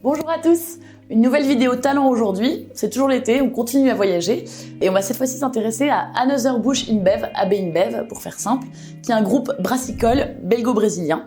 Bonjour à tous, une nouvelle vidéo talent aujourd'hui, c'est toujours l'été, on continue à voyager et on va cette fois-ci s'intéresser à Anheuser-Busch InBev, AB InBev pour faire simple, qui est un groupe brassicole belgo-brésilien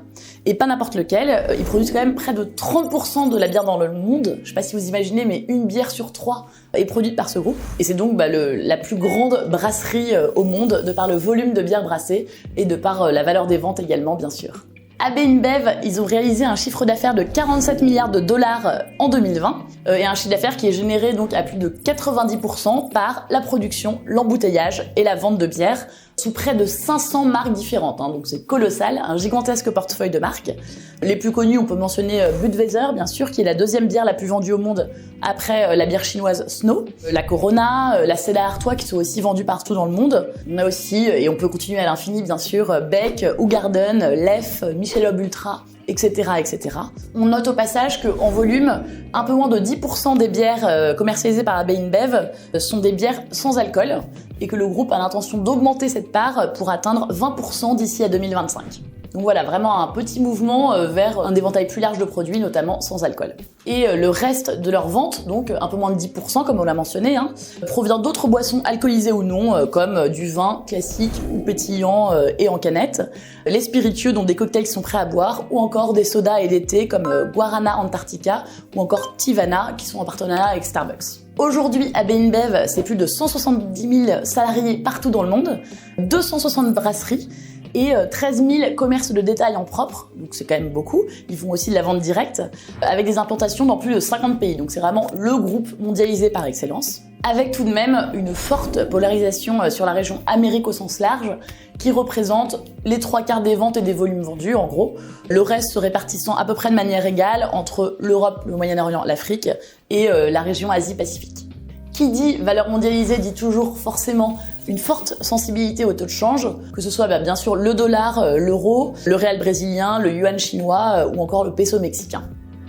et pas n'importe lequel, ils produisent quand même près de 30% de la bière dans le monde, je sais pas si vous imaginez mais une bière sur 3 est produite par ce groupe et c'est donc la plus grande brasserie au monde de par le volume de bière brassée et de par la valeur des ventes également bien sûr. AB InBev, ils ont réalisé un chiffre d'affaires de 47 milliards de dollars en 2020 et un chiffre d'affaires qui est généré donc à plus de 90% par la production, l'embouteillage et la vente de bière sous près de 500 marques différentes. Donc c'est colossal, un gigantesque portefeuille de marques. Les plus connues, on peut mentionner Budweiser, bien sûr, qui est la deuxième bière la plus vendue au monde après la bière chinoise Snow, la Corona, la Stella Artois qui sont aussi vendues partout dans le monde. On a aussi, et on peut continuer à l'infini bien sûr, Beck, Hoegaarden, Leffe, Michelob Ultra, etc., etc. On note au passage qu'en volume, un peu moins de 10% des bières commercialisées par AB InBev sont des bières sans alcool et que le groupe a l'intention d'augmenter cette part pour atteindre 20% d'ici à 2025. Donc voilà, vraiment un petit mouvement vers un éventail plus large de produits, notamment sans alcool. Et le reste de leur vente, donc un peu moins de 10% comme on l'a mentionné, provient d'autres boissons alcoolisées ou non, comme du vin classique ou pétillant et en canette, les spiritueux dont des cocktails sont prêts à boire, ou encore des sodas et des thés comme Guarana Antarctica ou encore Tivana qui sont en partenariat avec Starbucks. Aujourd'hui, AB InBev, c'est plus de 170 000 salariés partout dans le monde, 260 brasseries, et 13 000 commerces de détail en propre, donc c'est quand même beaucoup. Ils font aussi de la vente directe, avec des implantations dans plus de 50 pays. Donc c'est vraiment le groupe mondialisé par excellence, avec tout de même une forte polarisation sur la région Amérique au sens large, qui représente les 3/4 des ventes et des volumes vendus, en gros. Le reste se répartissant à peu près de manière égale entre l'Europe, le Moyen-Orient, l'Afrique et la région Asie-Pacifique. Qui dit valeur mondialisée dit toujours forcément une forte sensibilité au taux de change, que ce soit bien sûr le dollar, l'euro, le réal brésilien, le yuan chinois ou encore le peso mexicain.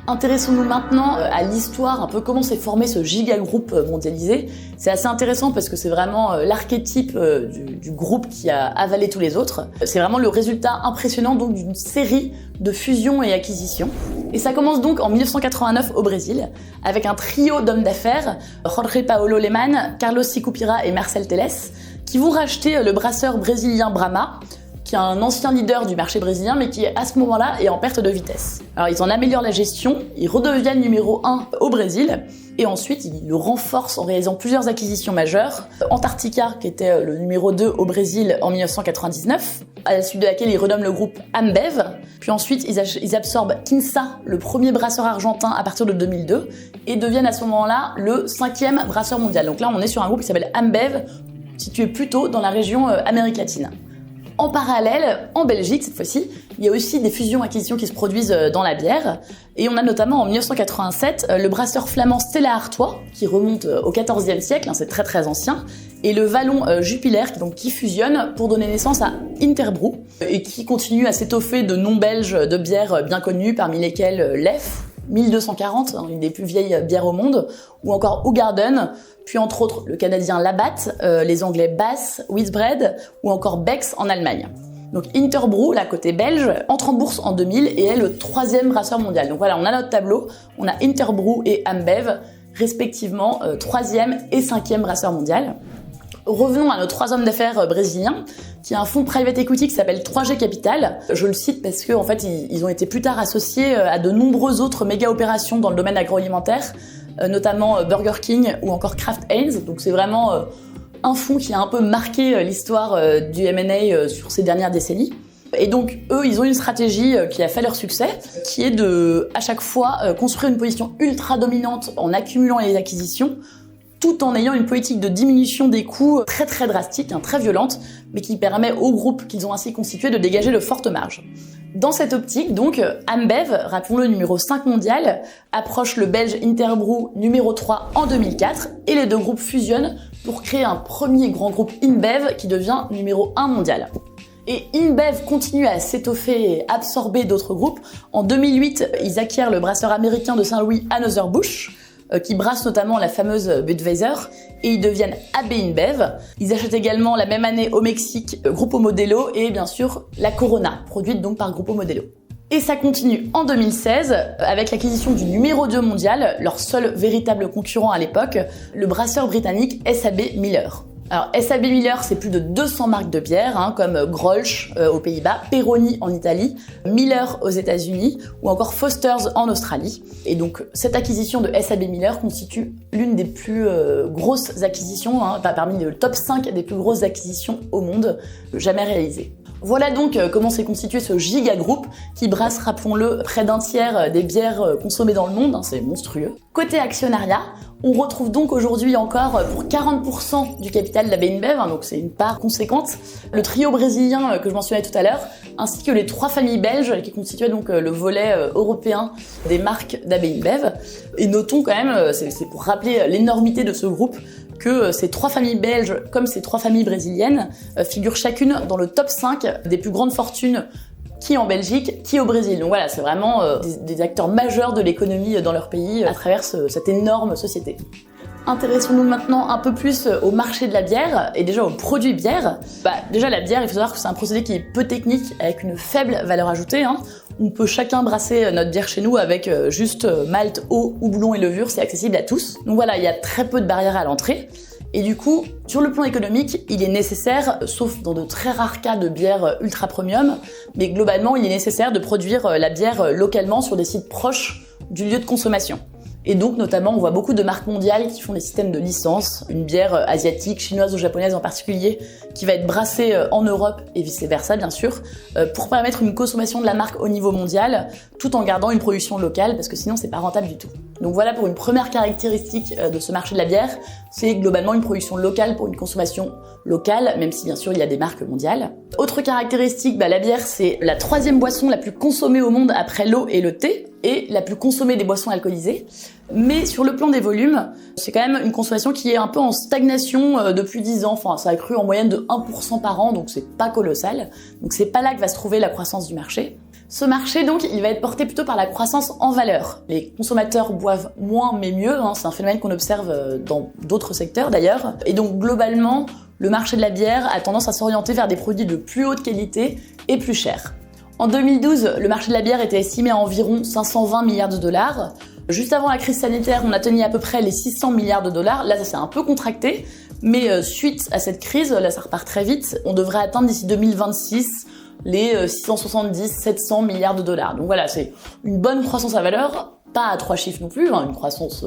Intéressons-nous maintenant à l'histoire, un peu comment s'est formé ce giga-groupe mondialisé. C'est assez intéressant parce que c'est vraiment l'archétype du groupe qui a avalé tous les autres. C'est vraiment le résultat impressionnant donc d'une série de fusions et acquisitions. Et ça commence donc en 1989 au Brésil, avec un trio d'hommes d'affaires, Jorge Paulo Lemann, Carlos Sicupira et Marcel Telles, qui vont racheter le brasseur brésilien Brahma, qui est un ancien leader du marché brésilien, mais qui à ce moment-là est en perte de vitesse. Alors ils en améliorent la gestion, ils redeviennent numéro 1 au Brésil, et ensuite ils le renforcent en réalisant plusieurs acquisitions majeures. Antarctica, qui était le numéro 2 au Brésil en 1999, à la suite de laquelle ils renomment le groupe Ambev, puis ensuite ils absorbent Kinsa, le premier brasseur argentin à partir de 2002, et deviennent à ce moment-là le 5e brasseur mondial. Donc là on est sur un groupe qui s'appelle Ambev, situé plutôt dans la région Amérique latine. En parallèle, en Belgique cette fois-ci, il y a aussi des fusions-acquisitions qui se produisent dans la bière. Et on a notamment en 1987 le brasseur flamand Stella Artois, qui remonte au XIVe siècle, c'est très très ancien, et le vallon Jupiler qui fusionne pour donner naissance à Interbrew, et qui continue à s'étoffer de noms belges de bières bien connus, parmi lesquels Leffe, 1240, une des plus vieilles bières au monde, ou encore Hoegaarden, puis entre autres le canadien Labatt, les anglais Bass, Whitbread, ou encore Beck's en Allemagne. Donc Interbrew, la côté belge, entre en bourse en 2000 et est le 3e brasseur mondial. Donc voilà, on a notre tableau, on a Interbrew et Ambev, respectivement 3e et 5e brasseur mondial. Revenons à nos 3 hommes d'affaires brésiliens, qui a un fonds private equity qui s'appelle 3G Capital. Je le cite parce que en fait, ils ont été plus tard associés à de nombreuses autres méga opérations dans le domaine agroalimentaire, notamment Burger King ou encore Kraft Heinz. Donc c'est vraiment un fonds qui a un peu marqué l'histoire du M&A sur ces dernières décennies. Et donc eux, ils ont une stratégie qui a fait leur succès, qui est de à chaque fois construire une position ultra dominante en accumulant les acquisitions, tout en ayant une politique de diminution des coûts très très drastique, très violente, mais qui permet au groupe qu'ils ont ainsi constitué de dégager de fortes marges. Dans cette optique, donc, Ambev, rappelons-le numéro 5 mondial, approche le belge Interbrew numéro 3 en 2004, et les deux groupes fusionnent pour créer un premier grand groupe InBev qui devient numéro 1 mondial. Et InBev continue à s'étoffer et absorber d'autres groupes. En 2008, ils acquièrent le brasseur américain de Saint-Louis Anheuser-Busch, qui brassent notamment la fameuse Budweiser, et ils deviennent AB InBev. Ils achètent également la même année au Mexique Grupo Modelo et bien sûr la Corona, produite donc par Grupo Modelo. Et ça continue en 2016 avec l'acquisition du numéro 2 mondial, leur seul véritable concurrent à l'époque, le brasseur britannique S.A.B. Miller. Alors S.A.B. Miller, c'est plus de 200 marques de bière, comme Grolsch aux Pays-Bas, Peroni en Italie, Miller aux États-Unis ou encore Foster's en Australie. Et donc cette acquisition de S.A.B. Miller constitue l'une des plus grosses acquisitions, parmi le top 5 des plus grosses acquisitions au monde jamais réalisées. Voilà donc comment s'est constitué ce giga groupe qui brasse, rappelons-le, près d'un tiers des bières consommées dans le monde, c'est monstrueux. Côté actionnariat, on retrouve donc aujourd'hui encore pour 40% du capital d'AB InBev, donc c'est une part conséquente, le trio brésilien que je mentionnais tout à l'heure, ainsi que les 3 familles belges qui constituaient donc le volet européen des marques d'AB InBev. Et notons quand même, c'est pour rappeler l'énormité de ce groupe, que ces 3 familles belges, comme ces 3 familles brésiliennes, figurent chacune dans le top 5 des plus grandes fortunes, qui en Belgique, qui au Brésil. Donc voilà, c'est vraiment des acteurs majeurs de l'économie dans leur pays à travers cette énorme société. Intéressons-nous maintenant un peu plus au marché de la bière et déjà aux produits bière. Déjà la bière, il faut savoir que c'est un procédé qui est peu technique avec une faible valeur ajoutée. On peut chacun brasser notre bière chez nous avec juste malt, eau, houblon et levure, c'est accessible à tous. Donc voilà, il y a très peu de barrières à l'entrée. Et du coup, sur le plan économique, il est nécessaire, sauf dans de très rares cas de bière ultra premium, mais globalement, il est nécessaire de produire la bière localement sur des sites proches du lieu de consommation. Et donc, notamment, on voit beaucoup de marques mondiales qui font des systèmes de licence, une bière asiatique, chinoise ou japonaise en particulier, qui va être brassée en Europe et vice-versa, bien sûr, pour permettre une consommation de la marque au niveau mondial, tout en gardant une production locale, parce que sinon, c'est pas rentable du tout. Donc voilà pour une première caractéristique de ce marché de la bière, c'est globalement une production locale pour une consommation locale, même si bien sûr il y a des marques mondiales. Autre caractéristique, la bière c'est la 3e boisson la plus consommée au monde après l'eau et le thé, et la plus consommée des boissons alcoolisées. Mais sur le plan des volumes, c'est quand même une consommation qui est un peu en stagnation depuis 10 ans. Enfin, ça a cru en moyenne de 1% par an, donc c'est pas colossal. Donc c'est pas là que va se trouver la croissance du marché. Ce marché, donc, il va être porté plutôt par la croissance en valeur. Les consommateurs boivent moins mais mieux, c'est un phénomène qu'on observe dans d'autres secteurs d'ailleurs. Et donc, globalement, le marché de la bière a tendance à s'orienter vers des produits de plus haute qualité et plus chers. En 2012, le marché de la bière était estimé à environ 520 milliards de dollars. Juste avant la crise sanitaire, on atteignait à peu près les 600 milliards de dollars. Là, ça s'est un peu contracté, mais suite à cette crise, là, ça repart très vite. On devrait atteindre d'ici 2026 les 670-700 milliards de dollars. Donc voilà, c'est une bonne croissance à valeur, pas à 3 chiffres non plus, une croissance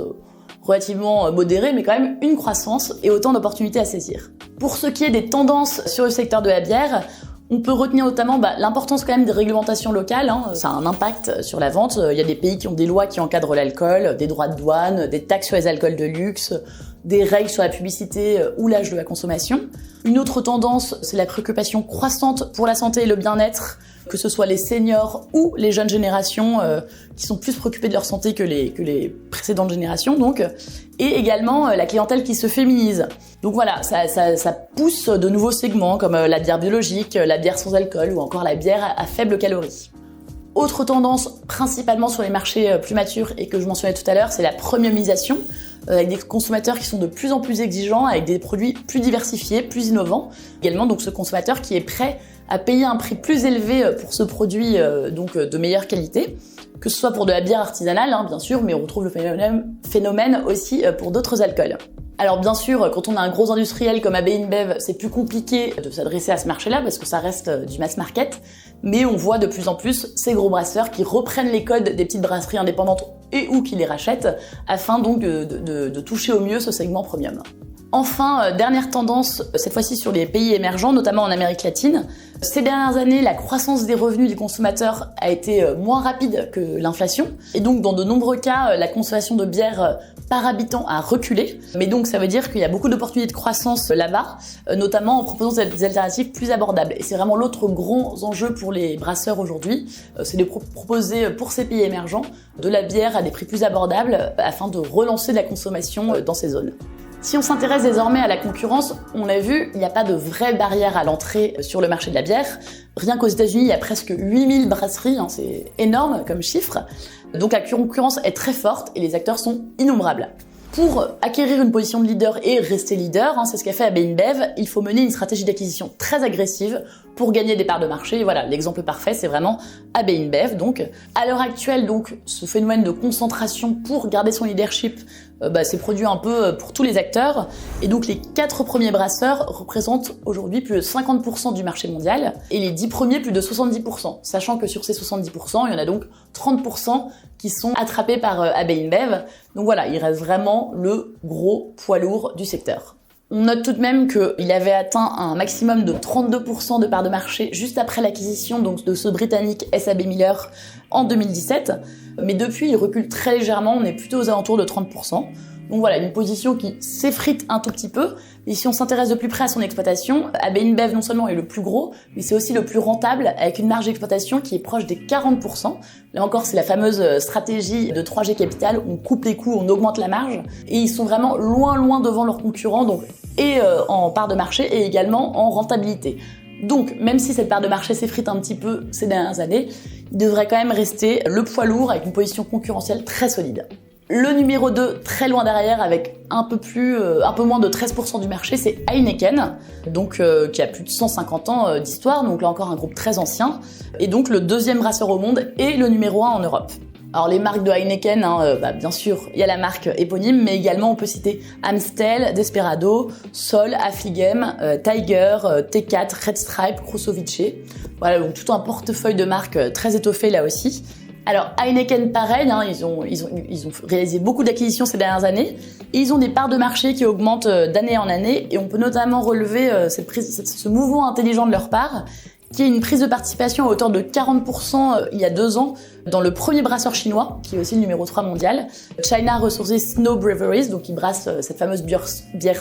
relativement modérée, mais quand même une croissance et autant d'opportunités à saisir. Pour ce qui est des tendances sur le secteur de la bière, on peut retenir notamment l'importance quand même des réglementations locales. Ça a un impact sur la vente. Il y a des pays qui ont des lois qui encadrent l'alcool, des droits de douane, des taxes sur les alcools de luxe, des règles sur la publicité ou l'âge de la consommation. Une autre tendance, c'est la préoccupation croissante pour la santé et le bien-être, que ce soit les seniors ou les jeunes générations qui sont plus préoccupées de leur santé que les précédentes générations, donc. Et également la clientèle qui se féminise. Donc voilà, ça pousse de nouveaux segments comme la bière biologique, la bière sans alcool ou encore la bière à faibles calories. Autre tendance, principalement sur les marchés plus matures et que je mentionnais tout à l'heure, c'est la premiumisation, avec des consommateurs qui sont de plus en plus exigeants, avec des produits plus diversifiés, plus innovants. Également donc ce consommateur qui est prêt à payer un prix plus élevé pour ce produit donc de meilleure qualité, que ce soit pour de la bière artisanale, bien sûr, mais on retrouve le phénomène aussi pour d'autres alcools. Alors bien sûr, quand on a un gros industriel comme AB InBev, c'est plus compliqué de s'adresser à ce marché-là parce que ça reste du mass market, mais on voit de plus en plus ces gros brasseurs qui reprennent les codes des petites brasseries indépendantes et ou qui les rachètent afin donc de toucher au mieux ce segment premium. Enfin, dernière tendance, cette fois-ci sur les pays émergents, notamment en Amérique latine. Ces dernières années, la croissance des revenus du consommateur a été moins rapide que l'inflation. Et donc, dans de nombreux cas, la consommation de bière par habitant a reculé. Mais donc, ça veut dire qu'il y a beaucoup d'opportunités de croissance là-bas, notamment en proposant des alternatives plus abordables. Et c'est vraiment l'autre gros enjeu pour les brasseurs aujourd'hui, c'est de proposer pour ces pays émergents de la bière à des prix plus abordables afin de relancer la consommation dans ces zones. Si on s'intéresse désormais à la concurrence, on l'a vu, il n'y a pas de vraie barrière à l'entrée sur le marché de la bière. Rien qu'aux États-Unis, il y a presque 8000 brasseries, c'est énorme comme chiffre. Donc la concurrence est très forte et les acteurs sont innombrables. Pour acquérir une position de leader et rester leader, c'est ce qu'a fait AB InBev, il faut mener une stratégie d'acquisition très agressive pour gagner des parts de marché. Et voilà, l'exemple parfait, c'est vraiment AB InBev. Donc, à l'heure actuelle, donc, ce phénomène de concentration pour garder son leadership, c'est produit un peu pour tous les acteurs. Et donc, les 4 premiers brasseurs représentent aujourd'hui plus de 50% du marché mondial et les 10 premiers plus de 70%. Sachant que sur ces 70%, il y en a donc 30% qui sont attrapés par AB InBev. Donc voilà, il reste vraiment le gros poids lourd du secteur. On note tout de même qu'il avait atteint un maximum de 32% de parts de marché juste après l'acquisition donc de ce britannique SAB Miller en 2017. Mais depuis, il recule très légèrement, on est plutôt aux alentours de 30%. Donc voilà, une position qui s'effrite un tout petit peu. Et si on s'intéresse de plus près à son exploitation, AB InBev non seulement est le plus gros, mais c'est aussi le plus rentable avec une marge d'exploitation qui est proche des 40%. Là encore, c'est la fameuse stratégie de 3G Capital, on coupe les coûts, on augmente la marge. Et ils sont vraiment loin devant leurs concurrents, donc en part de marché et également en rentabilité. Donc, même si cette part de marché s'effrite un petit peu ces dernières années, il devrait quand même rester le poids lourd avec une position concurrentielle très solide. Le numéro 2, très loin derrière, avec un peu moins de 13% du marché, c'est Heineken, donc qui a plus de 150 ans d'histoire, donc là encore un groupe très ancien, et donc le 2e brasseur au monde et le numéro 1 en Europe. Alors les marques de Heineken, bien sûr, il y a la marque éponyme, mais également on peut citer Amstel, Desperado, Sol, Affligem, Tiger, T4, Red Stripe, Krušovice. Voilà, donc tout un portefeuille de marques très étoffé là aussi. Alors Heineken, pareil, ils ont réalisé beaucoup d'acquisitions ces dernières années. Et ils ont des parts de marché qui augmentent d'année en année, et on peut notamment relever ce mouvement intelligent de leur part, qui est une prise de participation à hauteur de 40% il y a 2 ans dans le premier brasseur chinois, qui est aussi le numéro 3 mondial, China Resources Snow Breweries, donc ils brassent cette fameuse bière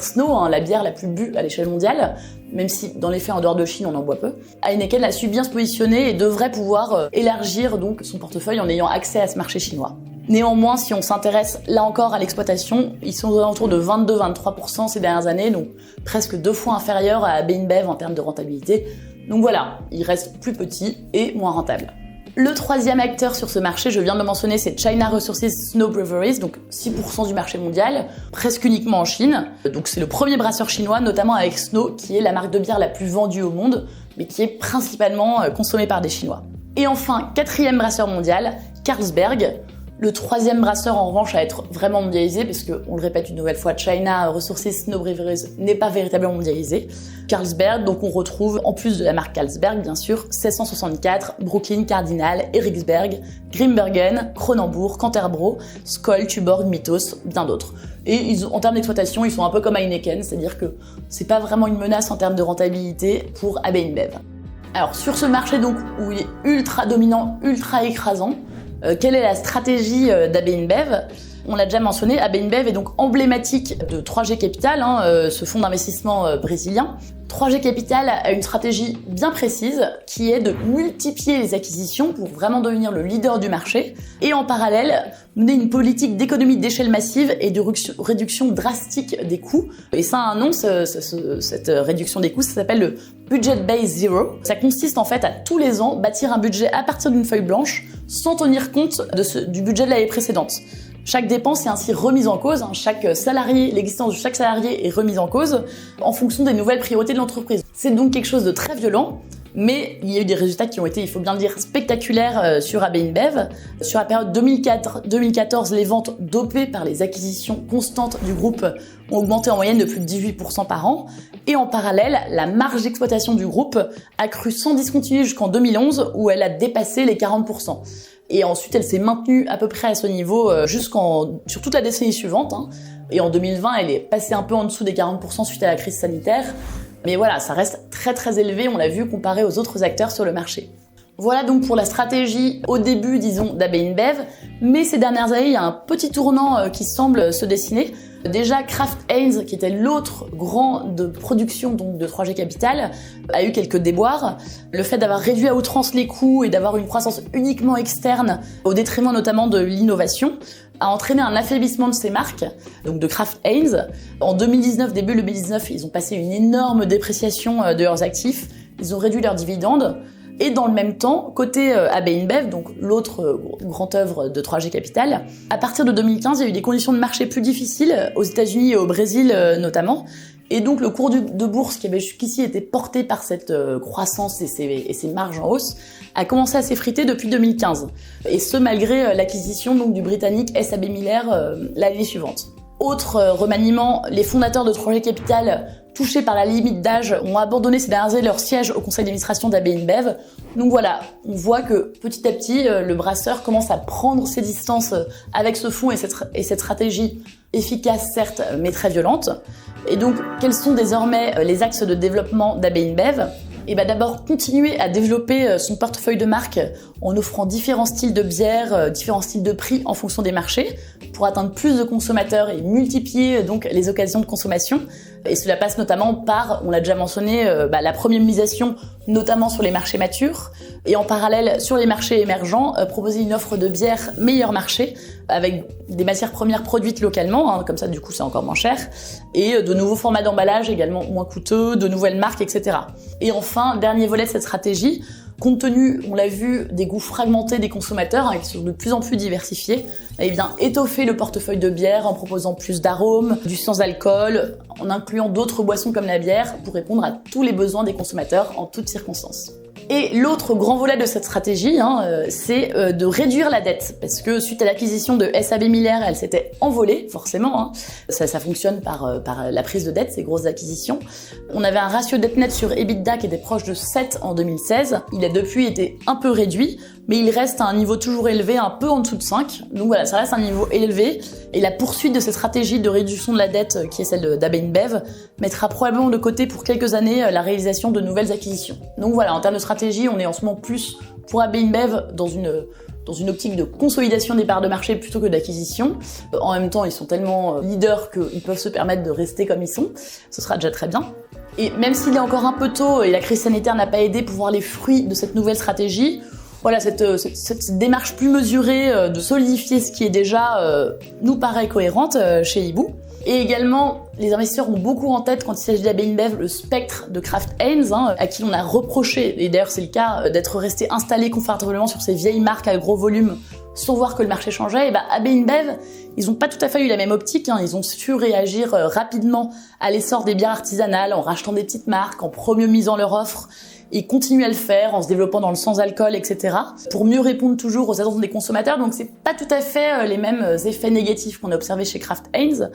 Snow, la bière la plus bue à l'échelle mondiale, même si dans les faits en dehors de Chine on en boit peu. Heineken a su bien se positionner et devrait pouvoir élargir donc son portefeuille en ayant accès à ce marché chinois. Néanmoins, si on s'intéresse là encore à l'exploitation, ils sont aux alentours de 22-23% ces dernières années, donc presque 2 fois inférieurs à AB InBev en termes de rentabilité. Donc voilà, il reste plus petit et moins rentable. Le 3e acteur sur ce marché, je viens de le mentionner, c'est China Resources Snow Breweries, donc 6% du marché mondial, presque uniquement en Chine. Donc c'est le premier brasseur chinois, notamment avec Snow, qui est la marque de bière la plus vendue au monde, mais qui est principalement consommée par des Chinois. Et enfin, 4e brasseur mondial, Carlsberg. Le 3e brasseur, en revanche, à être vraiment mondialisé, parce que, on le répète une nouvelle fois, China Resources Snow Breweries n'est pas véritablement mondialisé. Carlsberg, donc on retrouve, en plus de la marque Carlsberg, bien sûr, 1664, Brooklyn, Cardinal, Eriksberg, Grimbergen, Kronenbourg, Canterbro, Skol, Tuborg, Mythos, bien d'autres. Et en termes d'exploitation, ils sont un peu comme Heineken, c'est-à-dire que c'est pas vraiment une menace en termes de rentabilité pour AB InBev. Alors, sur ce marché, donc, où il est ultra dominant, ultra écrasant, quelle est la stratégie d'AB InBev ? On l'a déjà mentionné, AB InBev est donc emblématique de 3G Capital, ce fonds d'investissement brésilien. 3G Capital a une stratégie bien précise qui est de multiplier les acquisitions pour vraiment devenir le leader du marché et en parallèle mener une politique d'économie d'échelle massive et de réduction drastique des coûts. Et ça a un nom, cette réduction des coûts, ça s'appelle le Budget Base Zero. Ça consiste en fait à tous les ans bâtir un budget à partir d'une feuille blanche sans tenir compte du budget de l'année précédente. Chaque dépense est ainsi remise en cause, l'existence de chaque salarié est remise en cause en fonction des nouvelles priorités de l'entreprise. C'est donc quelque chose de très violent, mais il y a eu des résultats qui ont été, il faut bien le dire, spectaculaires sur AB InBev. Sur la période 2004-2014, les ventes dopées par les acquisitions constantes du groupe ont augmenté en moyenne de plus de 18% par an. Et en parallèle, la marge d'exploitation du groupe a cru sans discontinuer jusqu'en 2011 où elle a dépassé les 40%. Et ensuite, elle s'est maintenue à peu près à ce niveau sur toute la décennie suivante. Et en 2020, elle est passée un peu en dessous des 40% suite à la crise sanitaire. Mais voilà, ça reste très très élevé, on l'a vu, comparé aux autres acteurs sur le marché. Voilà donc pour la stratégie au début, disons, d'AB InBev. Mais ces dernières années, il y a un petit tournant qui semble se dessiner. Déjà, Kraft Heinz, qui était l'autre grand de production donc de 3G Capital, a eu quelques déboires. Le fait d'avoir réduit à outrance les coûts et d'avoir une croissance uniquement externe, au détriment notamment de l'innovation, a entraîné un affaiblissement de ces marques, donc de Kraft Heinz. En 2019, début 2019, ils ont passé une énorme dépréciation de leurs actifs. Ils ont réduit leurs dividendes. Et dans le même temps, côté AB InBev, donc l'autre grand œuvre de 3G Capital, à partir de 2015, il y a eu des conditions de marché plus difficiles aux États-Unis et au Brésil notamment. Et donc le cours de bourse qui avait jusqu'ici été porté par cette croissance et ses marges en hausse a commencé à s'effriter depuis 2015. Et ce malgré l'acquisition donc du britannique SAB Miller l'année suivante. Autre remaniement, les fondateurs de Trojet Capital, touchés par la limite d'âge, ont abandonné ces dernières années leur siège au conseil d'administration d'AB InBev. Donc voilà, on voit que petit à petit, le brasseur commence à prendre ses distances avec ce fonds et cette stratégie efficace certes, mais très violente. Et donc, quels sont désormais les axes de développement d'AB InBev ? Et d'abord continuer à développer son portefeuille de marques en offrant différents styles de bières, différents styles de prix en fonction des marchés pour atteindre plus de consommateurs et multiplier donc les occasions de consommation. Et cela passe notamment par, on l'a déjà mentionné, la premiumisation notamment sur les marchés matures et en parallèle sur les marchés émergents, proposer une offre de bière meilleur marché avec des matières premières produites localement, comme ça du coup c'est encore moins cher, et de nouveaux formats d'emballage également moins coûteux, de nouvelles marques, etc. Et enfin, dernier volet de cette stratégie, compte tenu, on l'a vu, des goûts fragmentés des consommateurs, qui sont de plus en plus diversifiés, étoffer le portefeuille de bière en proposant plus d'arômes, du sans-alcool, en incluant d'autres boissons comme la bière pour répondre à tous les besoins des consommateurs en toutes circonstances. Et l'autre grand volet de cette stratégie, c'est de réduire la dette. Parce que suite à l'acquisition de SAB Miller, elle s'était envolée, forcément. Ça fonctionne par la prise de dette, ces grosses acquisitions. On avait un ratio dette nette sur EBITDA qui était proche de 7 en 2016. Il a depuis été un peu réduit, mais il reste à un niveau toujours élevé, un peu en dessous de 5. Donc voilà, ça reste un niveau élevé. Et la poursuite de cette stratégie de réduction de la dette, qui est celle d'AB InBev, mettra probablement de côté pour quelques années la réalisation de nouvelles acquisitions. Donc voilà, en termes de stratégie, on est en ce moment plus pour AB InBev dans une optique de consolidation des parts de marché plutôt que d'acquisition. En même temps, ils sont tellement leaders qu'ils peuvent se permettre de rester comme ils sont. Ce sera déjà très bien. Et même s'il est encore un peu tôt et la crise sanitaire n'a pas aidé pour voir les fruits de cette nouvelle stratégie, voilà, cette démarche plus mesurée de solidifier ce qui est déjà nous paraît cohérente chez Hibou. Et également, les investisseurs ont beaucoup en tête, quand il s'agit d'AB InBev, le spectre de Kraft Heinz, à qui on a reproché, et d'ailleurs c'est le cas, d'être resté installé confortablement sur ces vieilles marques à gros volume sans voir que le marché changeait. Et AB InBev, ils ont pas tout à fait eu la même optique, ils ont su réagir rapidement à l'essor des bières artisanales en rachetant des petites marques, en premiumisant leur offre. Ils continuent à le faire en se développant dans le sans-alcool, etc. pour mieux répondre toujours aux attentes des consommateurs. Donc c'est pas tout à fait les mêmes effets négatifs qu'on a observés chez Kraft Heinz.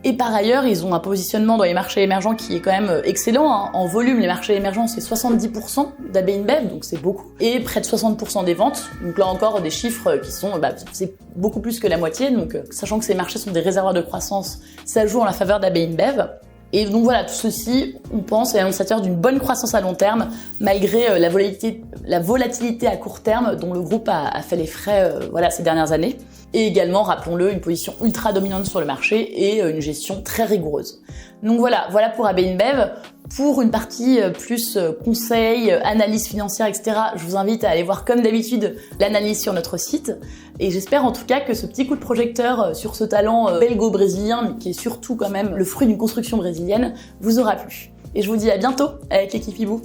Et par ailleurs, ils ont un positionnement dans les marchés émergents qui est quand même excellent. En volume, les marchés émergents, c'est 70% d'AB InBev, donc c'est beaucoup. Et près de 60% des ventes. Donc là encore, des chiffres qui sont, c'est beaucoup plus que la moitié. Donc sachant que ces marchés sont des réservoirs de croissance, ça joue en la faveur d'AB InBev. Et donc voilà, tout ceci, on pense, est annonciateur d'une bonne croissance à long terme, malgré la volatilité à court terme dont le groupe a fait les frais ces dernières années. Et également, rappelons-le, une position ultra dominante sur le marché et une gestion très rigoureuse. Donc voilà pour AB InBev. Pour une partie plus conseil, analyse financière, etc., je vous invite à aller voir comme d'habitude l'analyse sur notre site. Et j'espère en tout cas que ce petit coup de projecteur sur ce talent belgo-brésilien, mais qui est surtout quand même le fruit d'une construction brésilienne, vous aura plu. Et je vous dis à bientôt avec l'équipe Hibou.